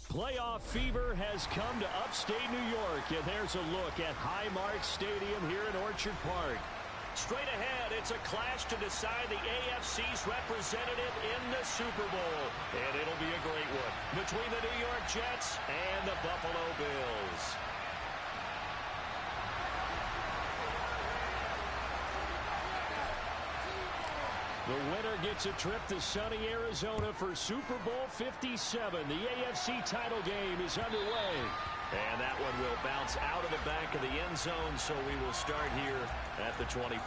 Playoff fever has come to upstate New York, and there's a look at Highmark Stadium here in Orchard Park. Straight ahead, it's a clash to decide the AFC's representative in the Super Bowl, and it'll be a great one between the New York Jets and the Buffalo Bills. The winner gets a trip to sunny Arizona for Super Bowl 57. The AFC title game is underway. And that one will bounce out of the back of the end zone, so we will start here at the 25.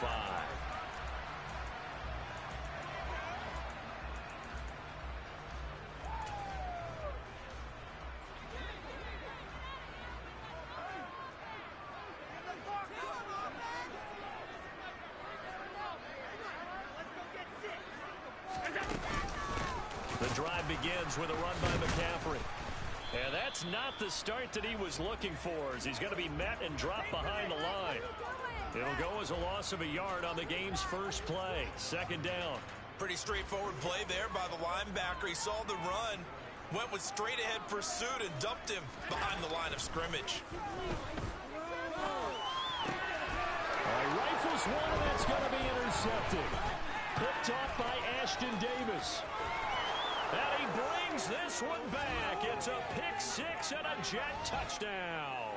The drive begins with a run by McCaffrey. And that's not the start that he was looking for, as he's going to be met and dropped behind the line. It'll go as a loss of a yard on the game's first play. Second down. Pretty straightforward play there by the linebacker. He saw the run, went with straight-ahead pursuit, and dumped him behind the line of scrimmage. Rifles one, and that's going to be intercepted. Picked off by Ashton Davis. And he brings this one back. It's a pick six and a Jet touchdown.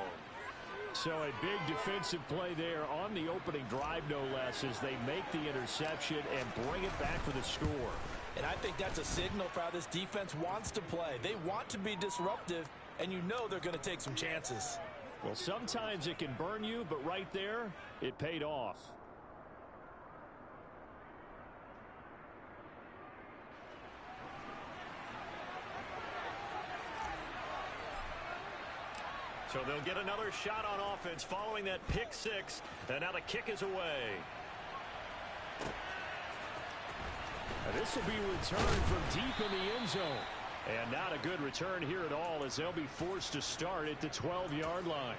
So a big defensive play there on the opening drive, no less, as they make the interception and bring it back for the score. And I think that's a signal for how this defense wants to play. They want to be disruptive, and you know they're going to take some chances. Well, sometimes it can burn you, but right there, it paid off. So they'll get another shot on offense following that pick six. And now the kick is away. And this will be returned from deep in the end zone. And not a good return here at all, as they'll be forced to start at the 12-yard line.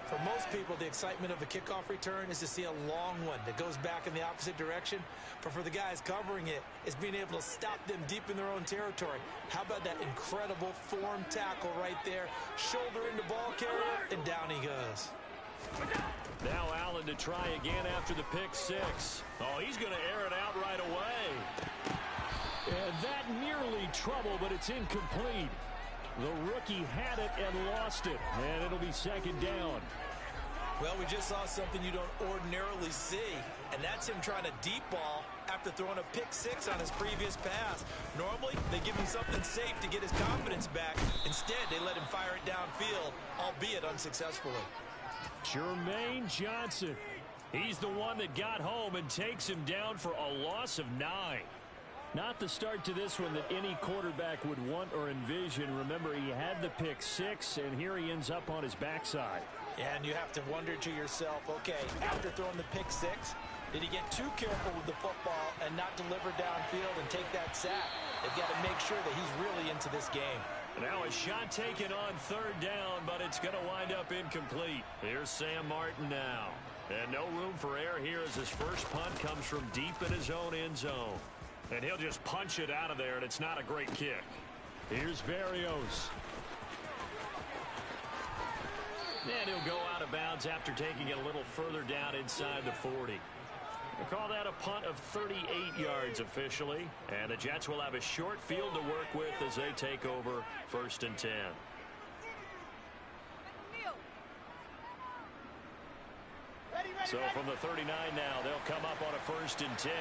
For most people, the excitement of a kickoff return is to see a long one that goes back in the opposite direction. But for the guys covering it, it's being able to stop them deep in their own territory. How about that incredible form tackle right there? Shoulder into ball carrier, and down he goes. Now Allen to try again after the pick six. Oh, he's going to air it out right away. And that nearly trouble, but it's incomplete. The rookie had it and lost it, and it'll be second down. Well, we just saw something you don't ordinarily see, and that's him trying to deep ball after throwing a pick six on his previous pass. Normally, they give him something safe to get his confidence back. Instead, they let him fire it downfield, albeit unsuccessfully. Jermaine Johnson. He's the one that got home and takes him down for a loss of 9. Not the start to this one that any quarterback would want or envision. Remember, he had the pick six, and here he ends up on his backside. Yeah, and you have to wonder to yourself, okay, after throwing the pick six, did he get too careful with the football and not deliver downfield and take that sack? They've got to make sure that he's really into this game. Now a shot taken on third down, but it's going to wind up incomplete. Here's Sam Martin now. And no room for error here as his first punt comes from deep in his own end zone. And he'll just punch it out of there, and it's not a great kick. Here's Berrios. And he'll go out of bounds after taking it a little further down inside the 40. We'll call that a punt of 38 yards officially. And the Jets will have a short field to work with as they take over 1st and 10. So from the 39 now, they'll come up on a 1st and 10.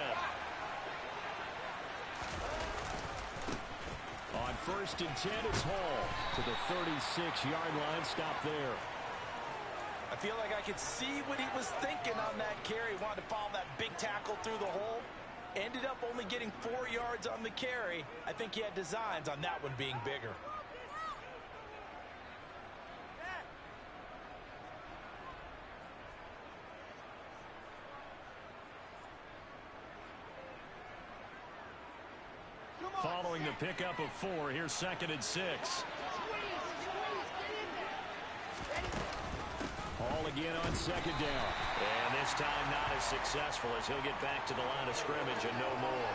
On 1st and 10, it's Hall to the 36-yard line. Stop there. I feel like I could see what he was thinking on that carry. He wanted to follow that big tackle through the hole. Ended up only getting 4 yards on the carry. I think he had designs on that one being bigger. Following the pickup of 4, here's 2nd and 6. Hall again on 2nd down. And this time not as successful as he'll get back to the line of scrimmage and no more.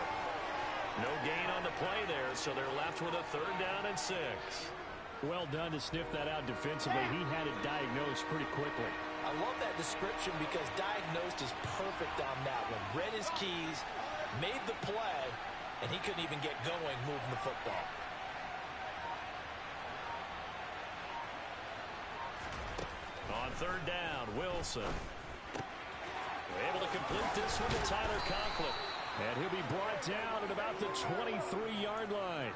No gain on the play there, so they're left with a 3rd down and 6. Well done to sniff that out defensively. He had it diagnosed pretty quickly. I love that description because diagnosed is perfect on that one. Read his keys, made the play, and he couldn't even get going moving the football. On third down, Wilson. Able to complete this one to Tyler Conklin. And he'll be brought down at about the 23-yard line.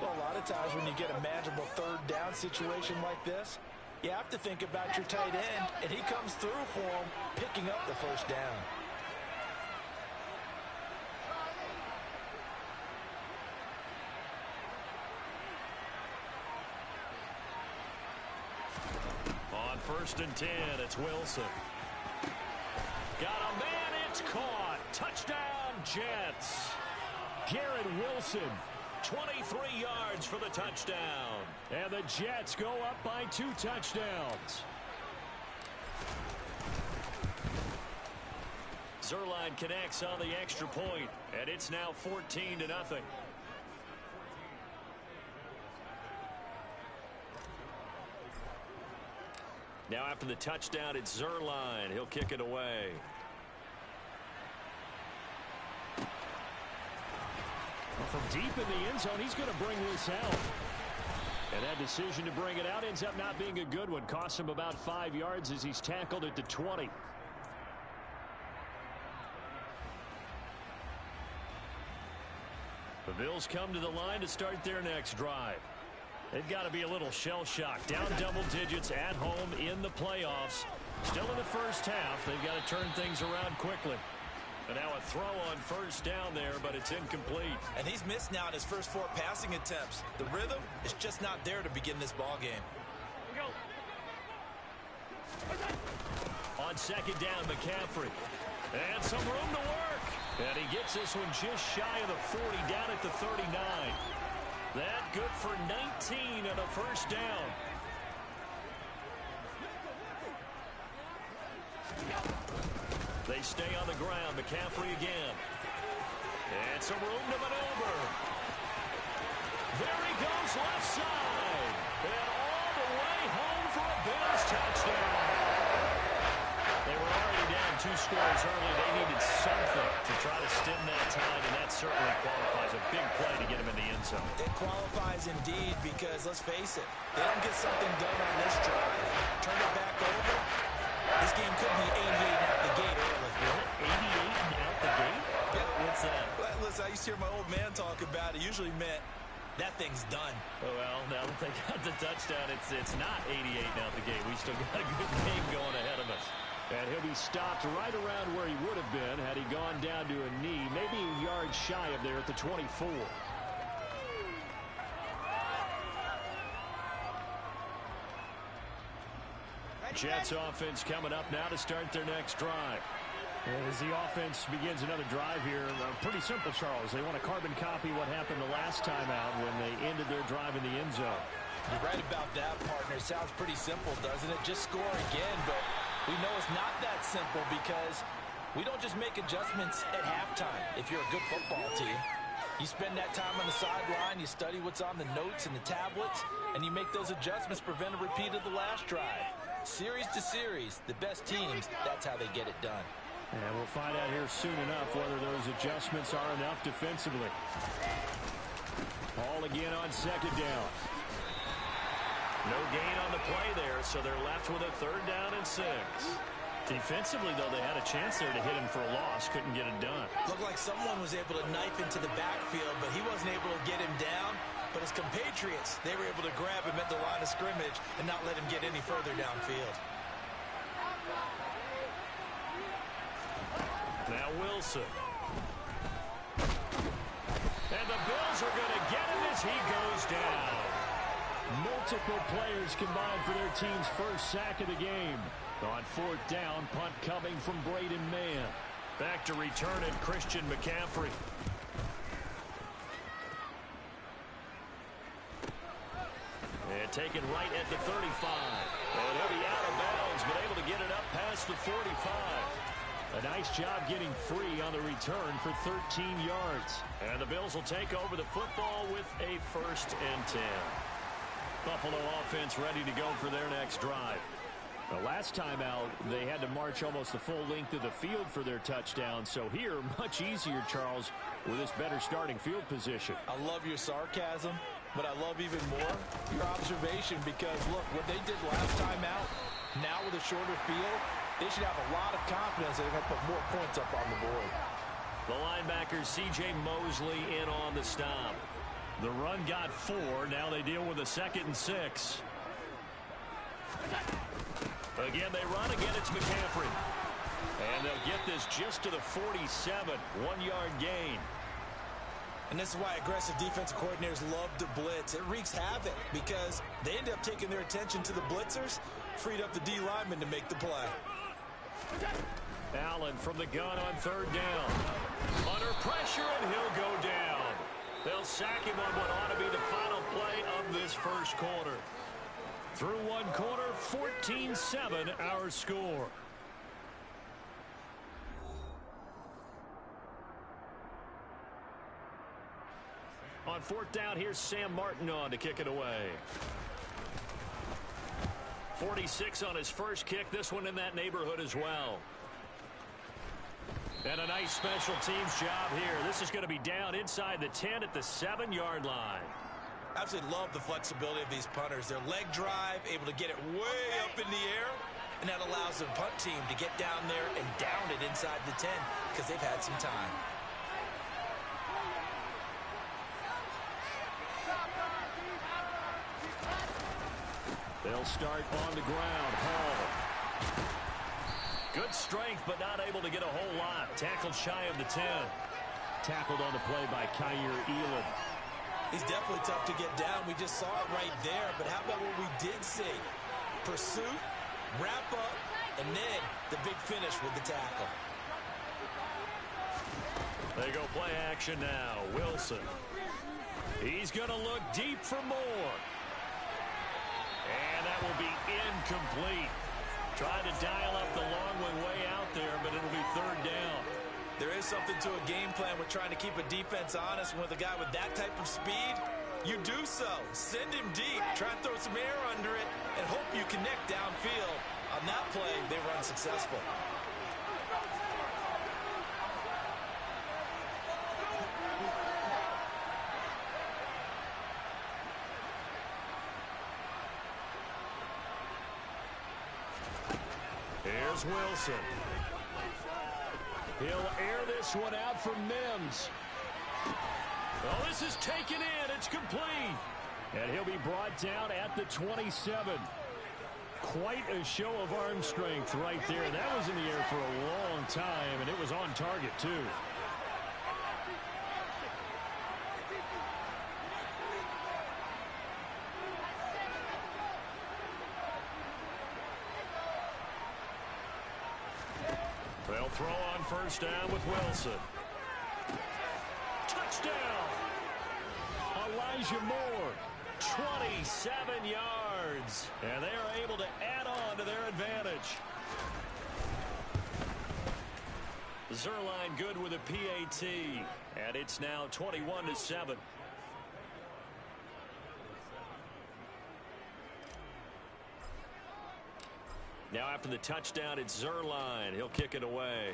Well, a lot of times when you get a manageable third down situation like this, you have to think about your tight end, and he comes through for him, picking up the first down. On 1st and 10, it's Wilson. Got a man, it's caught. Touchdown, Jets. Garrett Wilson, 23 yards for the touchdown. And the Jets go up by 2 touchdowns. Zerline connects on the extra point, and it's now 14-0. Now after the touchdown, it's Zerline. He'll kick it away. From deep in the end zone, he's going to bring this out. And that decision to bring it out ends up not being a good one. Costs him about 5 yards as he's tackled at the 20. The Bills come to the line to start their next drive. They've got to be a little shell-shocked. Down double digits at home in the playoffs. Still in the first half. They've got to turn things around quickly. And now a throw on first down there, but it's incomplete. And he's missed now in his first 4 passing attempts. The rhythm is just not there to begin this ball game. On second down, McCaffrey. And some room to work. And he gets this one just shy of the 40, down at the 39. That good for 19 and a first down. They stay on the ground. McCaffrey again. And some room to maneuver. There he goes left side. And all the way home for a Bills touchdown. They were already down 2 scores early. They needed something to try to stem that tide, and that certainly qualifies. A big play to get him in the end zone. It qualifies indeed because, let's face it, they don't get something done on this drive. Turn it back over. This game could be 88 out the gate early. 88 out the gate? Yeah. What's that? Well, listen, I used to hear my old man talk about it. Usually meant that thing's done. Oh, well, now that they got the touchdown, it's not 88 out the gate. We still got a good game going ahead of us. And he'll be stopped right around where he would have been had he gone down to a knee, maybe a yard shy of there at the 24. Jets offense coming up now to start their next drive. And as the offense begins another drive here, pretty simple, Charles. They want to carbon copy what happened the last time out when they ended their drive in the end zone. You're right about that, partner. It sounds pretty simple, doesn't it? Just score again, but we know it's not that simple because we don't just make adjustments at halftime if you're a good football team. You spend that time on the sideline, you study what's on the notes and the tablets, and you make those adjustments, prevent a repeat of the last drive. Series to series, the best teams, that's how they get it done. And we'll find out here soon enough whether those adjustments are enough defensively. Ball again on second down. No gain on the play there, so they're left with a 3rd down and 6. Defensively, though, they had a chance there to hit him for a loss. Couldn't get it done. Looked like someone was able to knife into the backfield, but he wasn't able to get him down. But his compatriots, they were able to grab him at the line of scrimmage and not let him get any further downfield. Now Wilson. And the Bills are going to get him as he goes down. Multiple players combined for their team's first sack of the game. On 4th down, punt coming from Braden Mann. Back to return it, Christian McCaffrey. And taken right at the 35. And he'll be out of bounds, but able to get it up past the 45. A nice job getting free on the return for 13 yards. And the Bills will take over the football with a 1st and 10. Buffalo offense ready to go for their next drive. The last time out, they had to march almost the full length of the field for their touchdown. So here, much easier, Charles, with this better starting field position. I love your sarcasm, but I love even more your observation because, look, what they did last time out, now with a shorter field, they should have a lot of confidence that they're going to put more points up on the board. The linebacker, C.J. Mosley, in on the stop. The run got 4. Now they deal with a 2nd and 6. Again, they run. Again, it's McCaffrey. And they'll get this just to the 47. 1-yard gain. And this is why aggressive defensive coordinators love to blitz. It wreaks havoc because they end up taking their attention to the blitzers, freed up the D lineman to make the play. Allen from the gun on 3rd down. Under pressure, and he'll go down. They'll sack him on what ought to be the final play of this first quarter. Through one quarter, 14-7 our score. On 4th down, here's Sam Martin on to kick it away. 46 on his first kick. This one in that neighborhood as well. And a nice special teams job here. This is going to be down inside the 10 at the 7-yard line. Absolutely love the flexibility of these punters. Their leg drive, able to get it way up in the air, and that allows the punt team to get down there and down it inside the 10 because they've had some time. They'll start on the ground. Hall. Good strength, but not able to get a whole lot. Tackled shy of the 10. Tackled on the play by Kyer Elam. He's definitely tough to get down. We just saw it right there. But how about what we did see? Pursuit, wrap up, and then the big finish with the tackle. They go play action now. Wilson. He's going to look deep for more. And that will be incomplete. Tried to dial up the long one way out there, but it'll be 3rd down. There is something to a game plan with trying to keep a defense honest. With a guy with that type of speed, you do so. Send him deep, try and throw some air under it, and hope you connect downfield. On that play, they were unsuccessful. Here's Wilson. He'll air this one out for Mims. Oh, this is taken in. It's complete. And he'll be brought down at the 27. Quite a show of arm strength right there. That was in the air for a long time, and it was on target, too. They'll throw on 1st down with Wilson. Touchdown! Elijah Moore, 27 yards. And they are able to add on to their advantage. Zerline good with a PAT. And it's now 21-7. Now after the touchdown, it's Zerline. He'll kick it away.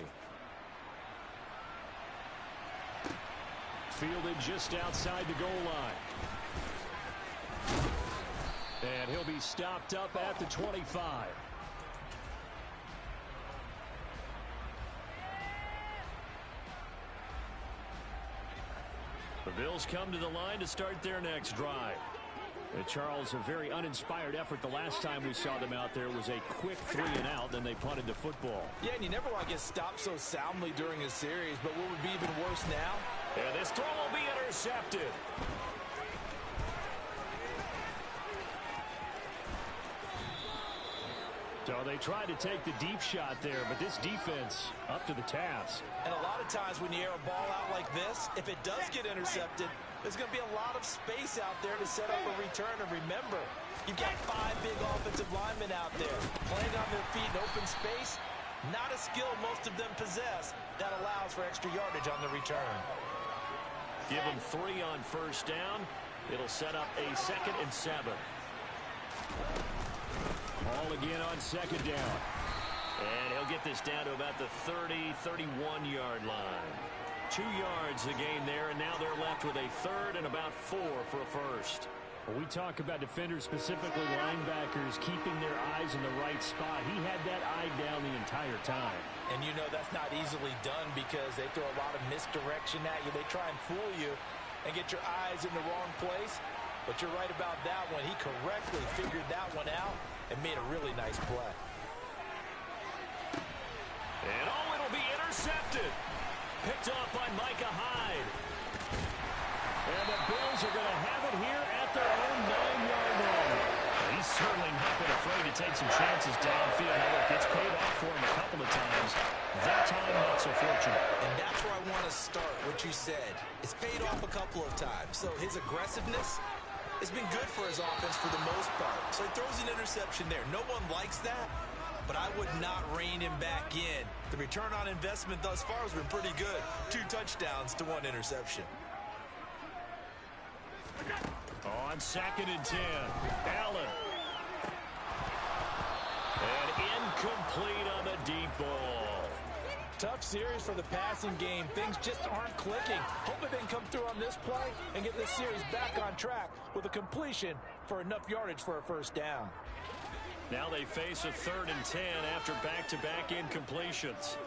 Fielded just outside the goal line. And he'll be stopped up at the 25. The Bills come to the line to start their next drive. Charles, a very uninspired effort the last time we saw them out there was a quick 3 and out, then they punted the football. Yeah, and you never want to get stopped so soundly during a series, but what would be even worse now? And this throw will be intercepted. So they tried to take the deep shot there, but this defense up to the task. And a lot of times when you air a ball out like this, if it does get intercepted, there's going to be a lot of space out there to set up a return. And remember, you've got 5 big offensive linemen out there playing on their feet in open space. Not a skill most of them possess that allows for extra yardage on the return. Give them 3 on 1st down. It'll set up a 2nd and 7. Ball again on second down. And he'll get this down to about the 30, 31-yard line. 2 yards the gain there, and now they're left with a third and about 4 for a first. When we talk about defenders, specifically linebackers, keeping their eyes in the right spot, he had that eye down the entire time. And you know that's not easily done because they throw a lot of misdirection at you. They try and fool you and get your eyes in the wrong place. But you're right about that one. He correctly figured that one out and made a really nice play. And oh, it'll be intercepted. Picked off by Micah Hyde. And the Bills are going to have it here at their own 9-yard line. He's certainly not been afraid to take some chances downfield. Now, look, it's paid off for him a couple of times. That time, not so fortunate. And that's where I want to start, what you said. It's paid off a couple of times. So his aggressiveness has been good for his offense for the most part. So he throws an interception there. No one likes that, but I would not rein him back in. The return on investment thus far has been pretty good. 2 touchdowns to 1 interception. On 2nd and 10, Allen. And incomplete on the deep ball. Tough series for the passing game. Things just aren't clicking. Hoping they can come through on this play and get this series back on track with a completion for enough yardage for a first down. Now they face a 3rd and 10 after back-to-back incompletions.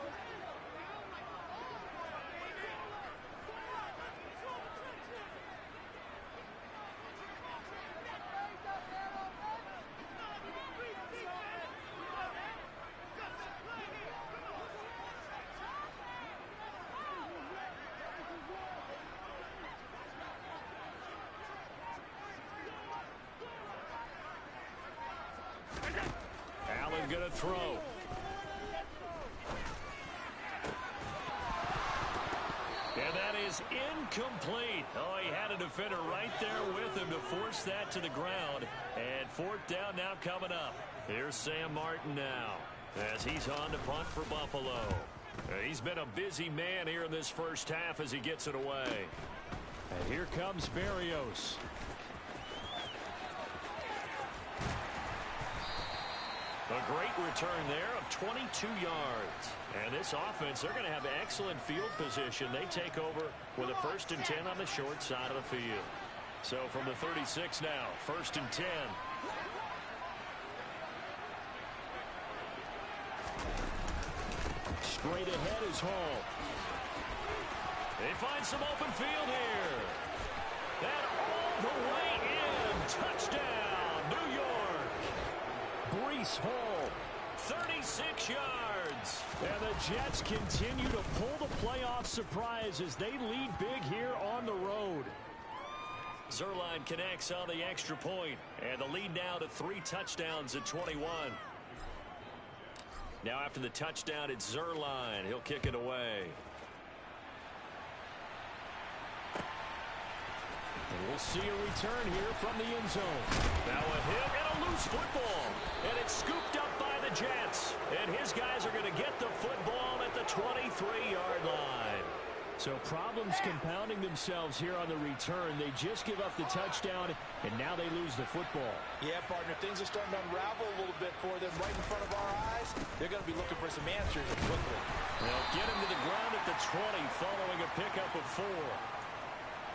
Allen going to throw. And that is incomplete. Oh, he had a defender right there with him to force that to the ground. And 4th down now coming up. Here's Sam Martin now as he's on to punt for Buffalo. He's been a busy man here in this first half as he gets it away. And here comes Berrios. A great return there of 22 yards. And this offense, they're going to have excellent field position. They take over with a 1st and 10 on the short side of the field. So from the 36 now, 1st and 10. Straight ahead is Hall. They find some open field here. And all the way in. Touchdown, New York. Breece Hall, 36 yards. And the Jets continue to pull the playoff surprise as they lead big here on the road. Zerline connects on the extra point, and the lead now to 3 touchdowns at 21. Now after the touchdown, it's Zerline. He'll kick it away. And we'll see a return here from the end zone. Now a hit and a loose football. And it's scooped up by the Jets. And his guys are going to get the football at the 23-yard line. So problems compounding themselves here on the return. They just give up the touchdown, and now they lose the football. Yeah, partner, things are starting to unravel a little bit for them right in front of our eyes. They're going to be looking for some answers quickly. They'll get him to the ground at the 20 following a pickup of 4.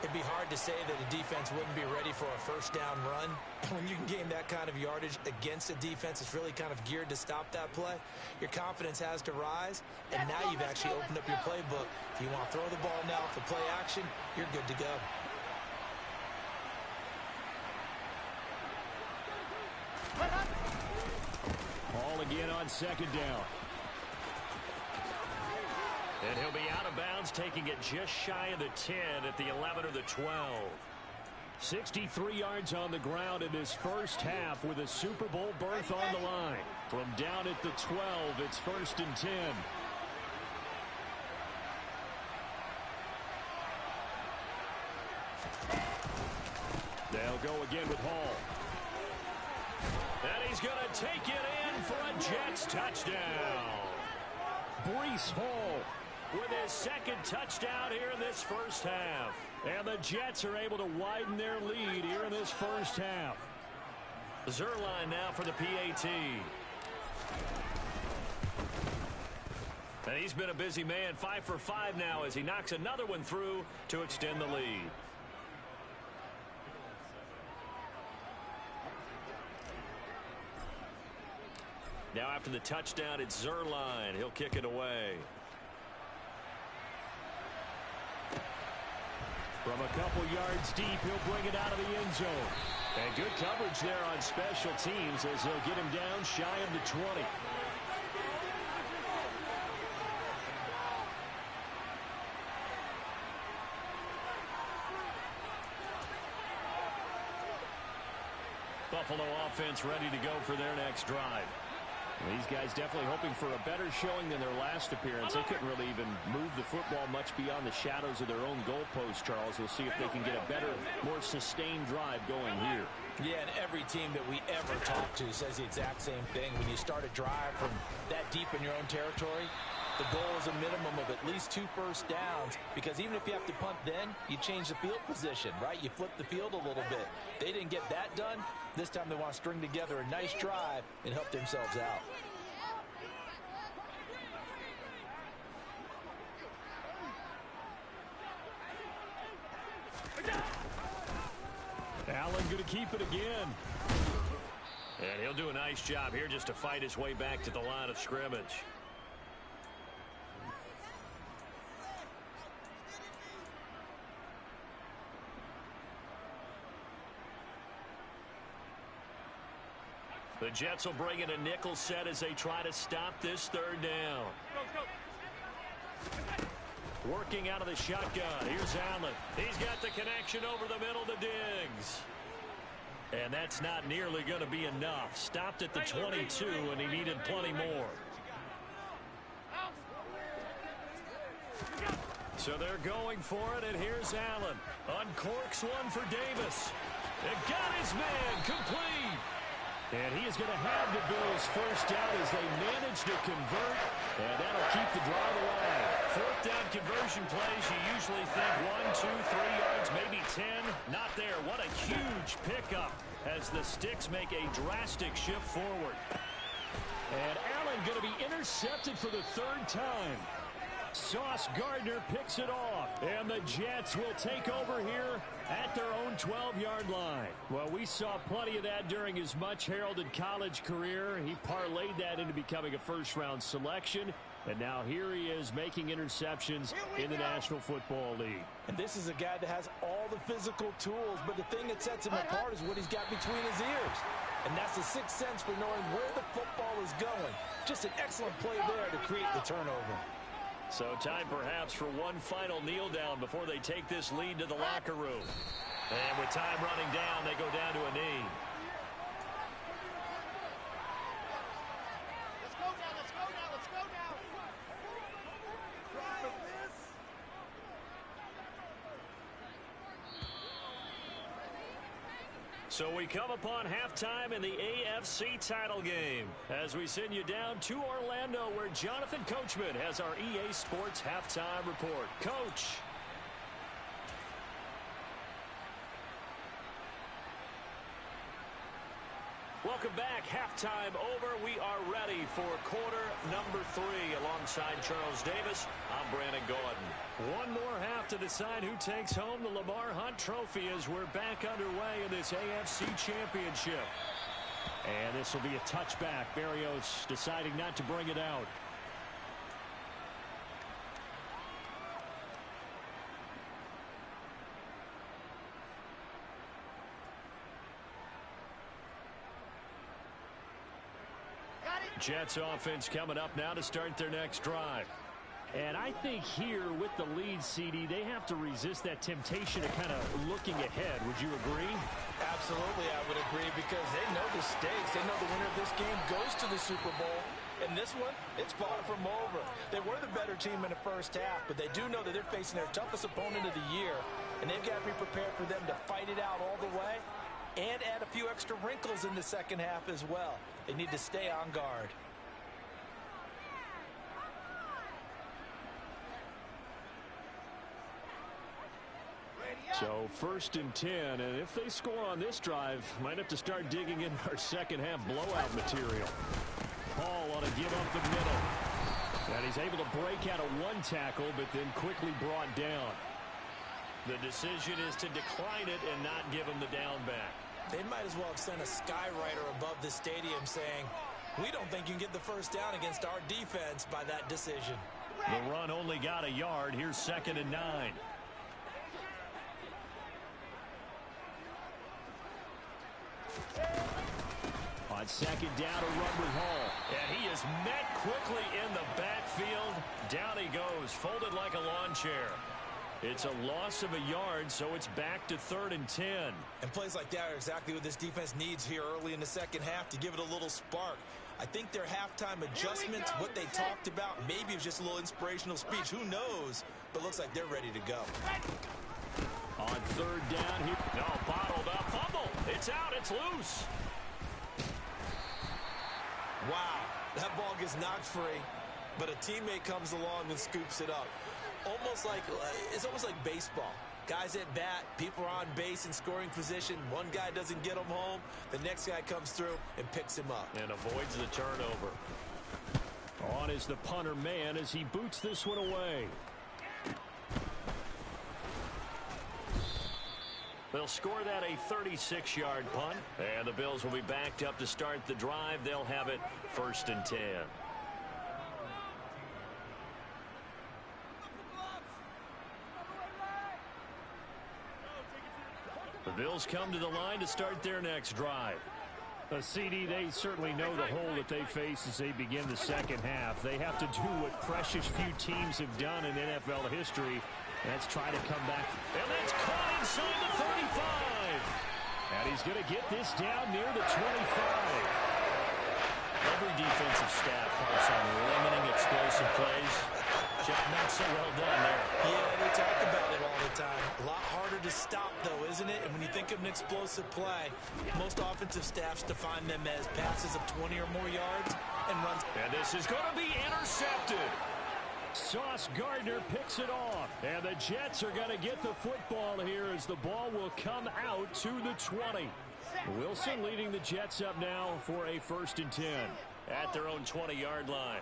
It'd be hard to say that a defense wouldn't be ready for a first down run. When you can gain that kind of yardage against a defense that's really kind of geared to stop that play, your confidence has to rise, and now you've actually opened up your playbook. If you want to throw the ball now for play action, you're good to go. Ball again on 2nd down. And he'll be out of bounds, taking it just shy of the 10 at the 11 or the 12. 63 yards on the ground in his first half with a Super Bowl berth on the line. From down at the 12, it's 1st and 10. They'll go again with Hall. And he's going to take it in for a Jets touchdown. Breece Hall with his 2nd touchdown here in this first half. And the Jets are able to widen their lead here in this first half. Zerline now for the PAT. And he's been a busy man, 5 for 5 now as he knocks another one through to extend the lead. Now after the touchdown, it's Zerline. He'll kick it away. From a couple yards deep, he'll bring it out of the end zone. And good coverage there on special teams as they'll get him down shy of the 20. Buffalo offense ready to go for their next drive. These guys definitely hoping for a better showing than their last appearance. They couldn't really even move the football much beyond the shadows of their own goalpost, Charles. We'll see if they can get a better, more sustained drive going here. Yeah, and every team that we ever talk to says the exact same thing. When you start a drive from that deep in your own territory, the goal is a minimum of at least 2 first downs, because even if you have to punt then, you change the field position, right? You flip the field a little bit. They didn't get that done. This time they want to string together a nice drive and help themselves out. Allen going to keep it again. And he'll do a nice job here just to fight his way back to the line of scrimmage. The Jets will bring in a nickel set as they try to stop this third down. Working out of the shotgun. Here's Allen. He's got the connection over the middle to Diggs. And that's not nearly going to be enough. Stopped at the 22, and he needed plenty more. So they're going for it, and here's Allen. Uncorks one for Davis. And got his man complete. And he is going to have the Bills first down as they manage to convert. And that'll keep the drive alive. Fourth down conversion plays, you usually think 1, 2, 3 yards, maybe 10. Not there. What a huge pickup as the Sticks make a drastic shift forward. And Allen going to be intercepted for the 3rd time. Sauce Gardner picks it off. And the Jets will take over here at their own 12-yard line. Well, we saw plenty of that during his much-heralded college career. He parlayed that into becoming a first-round selection. And now here he is making interceptions in the National Football League. And this is a guy that has all the physical tools, but the thing that sets him apart is what he's got between his ears. And that's the sixth sense for knowing where the football is going. Just an excellent play there to create the turnover. So time perhaps for one final kneel down before they take this lead to the locker room. And with time running down, they go down to a knee. Let's go now, let's go now, let's go now. So we come upon halftime in the AFC title game as we send you down to Orlando, where Jonathan Coachman has our EA Sports halftime report. Coach. Welcome back. Halftime over. We are ready for quarter number 3 alongside Charles Davis. I'm Brandon Gordon. One more half to decide who takes home the Lamar Hunt Trophy as we're back underway in this AFC Championship. And this will be a touchback. Berrios deciding not to bring it out. Jets offense coming up now to start their next drive. And I think here with the lead, CD, they have to resist that temptation of kind of looking ahead. Would you agree? Absolutely, I would agree, because they know the stakes. They know the winner of this game goes to the Super Bowl. And this one, it's far from over. They were the better team in the first half, but they do know that they're facing their toughest opponent of the year. And they've got to be prepared for them to fight it out all the way and add a few extra wrinkles in the second half as well. They need to stay on guard. So 1st and 10, and if they score on this drive, might have to start digging in our second half blowout material. Hall on a give up the middle. And he's able to break out of one tackle, but then quickly brought down. The decision is to decline it and not give him the down back. They might as well have sent a skywriter above the stadium saying, we don't think you can get the first down against our defense by that decision. The run only got a yard. Here's 2nd and 9. On 2nd down, a run with Hall. And he is met quickly in the backfield. Down he goes, folded like a lawn chair. It's a loss of a yard, so it's back to 3rd and 10. And plays like that are exactly what this defense needs here early in the second half to give it a little spark. I think their halftime adjustments, what they talked about, maybe it was just a little inspirational speech. Who knows? But looks like they're ready to go. On 3rd down here. No, bottled up. Fumble. It's out. It's loose. Wow. That ball gets knocked free, but a teammate comes along and scoops it up. It's almost like baseball. Guys at bat, people are on base in scoring position. One guy doesn't get him home. The next guy comes through and picks him up. And avoids the turnover. On is the punter man as he boots this one away. They'll score that a 36-yard punt. And the Bills will be backed up to start the drive. They'll have it 1st and 10. The Bills come to the line to start their next drive. CD, they certainly know the hole that they face as they begin the second half. They have to do what precious few teams have done in NFL history. That's try to come back. And that's caught inside the 35. And he's going to get this down near the 25. Every defensive staff harps on limiting explosive plays. Just not so well done there. Yeah, they talk about it all the time. A lot harder to stop, though, isn't it? And when you think of an explosive play, most offensive staffs define them as passes of 20 or more yards and runs. And this is going to be intercepted. Sauce Gardner picks it off. And the Jets are going to get the football here as the ball will come out to the 20. Wilson leading the Jets up now for a 1st and 10. At their own 20-yard line.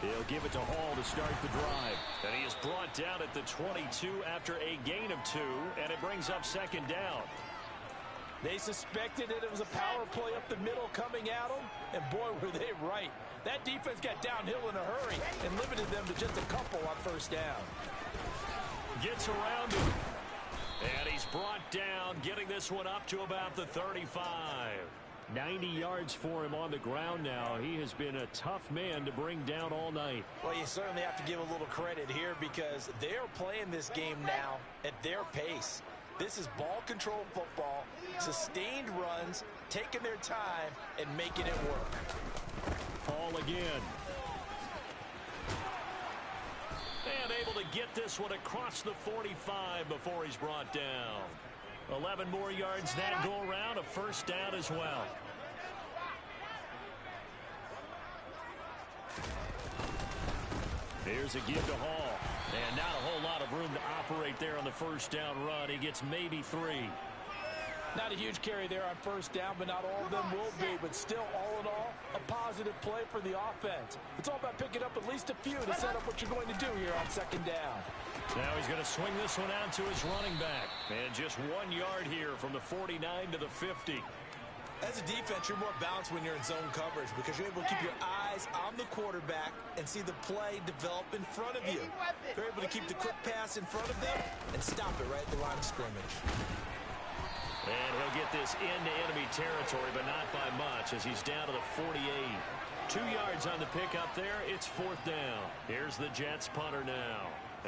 He'll give it to Hall to start the drive. And he is brought down at the 22 after a gain of 2, and it brings up 2nd down. They suspected it was a power play up the middle coming at them, and boy, were they right. That defense got downhill in a hurry and limited them to just a couple on 1st down. Gets around him. And he's brought down, getting this one up to about the 35. 90 yards for him on the ground now. He has been a tough man to bring down all night. Well, you certainly have to give a little credit here because they're playing this game now at their pace. This is ball control football, sustained runs, taking their time, and making it work. Hall again. And able to get this one across the 45 before he's brought down. 11 more yards that go around, a 1st down as well. Here's a give to Hall. And not a whole lot of room to operate there on the 1st down run. He gets maybe 3. Not a huge carry there on 1st down, but not all of them will be. But still, all in all, a positive play for the offense. It's all about picking up at least a few to set up what you're going to do here on 2nd down. Now he's going to swing this one out to his running back. And just 1 yard here from the 49 to the 50. As a defense, you're more balanced when you're in zone coverage because you're able to keep your eyes on the quarterback and see the play develop in front of you. They're able to keep the quick pass in front of them and stop it right at the line of scrimmage. And he'll get this into enemy territory, but not by much as he's down to the 48. 2 yards on the pickup there. It's 4th down. Here's the Jets punter now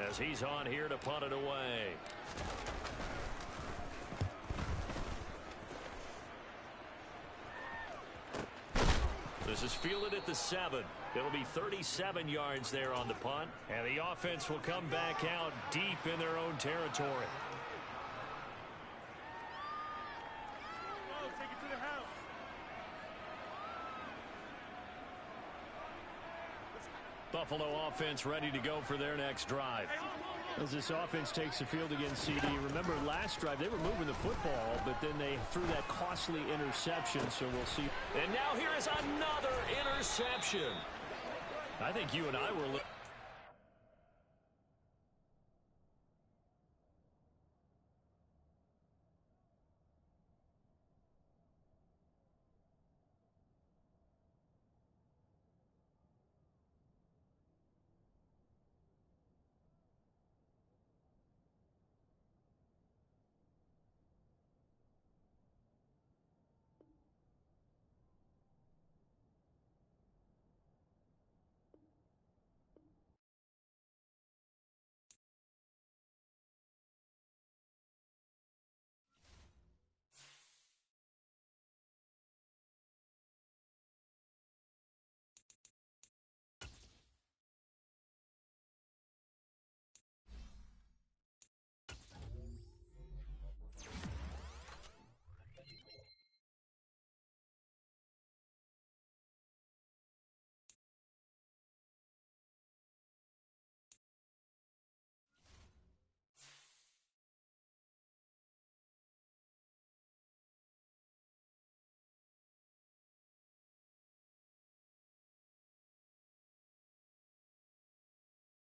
as he's on here to punt it away. This is fielded at the 7. It'll be 37 yards there on the punt. And the offense will come back out deep in their own territory. Buffalo offense ready to go for their next drive. As this offense takes the field against CD, remember last drive they were moving the football, but then they threw that costly interception, so we'll see. And now here is another interception. I think you and I were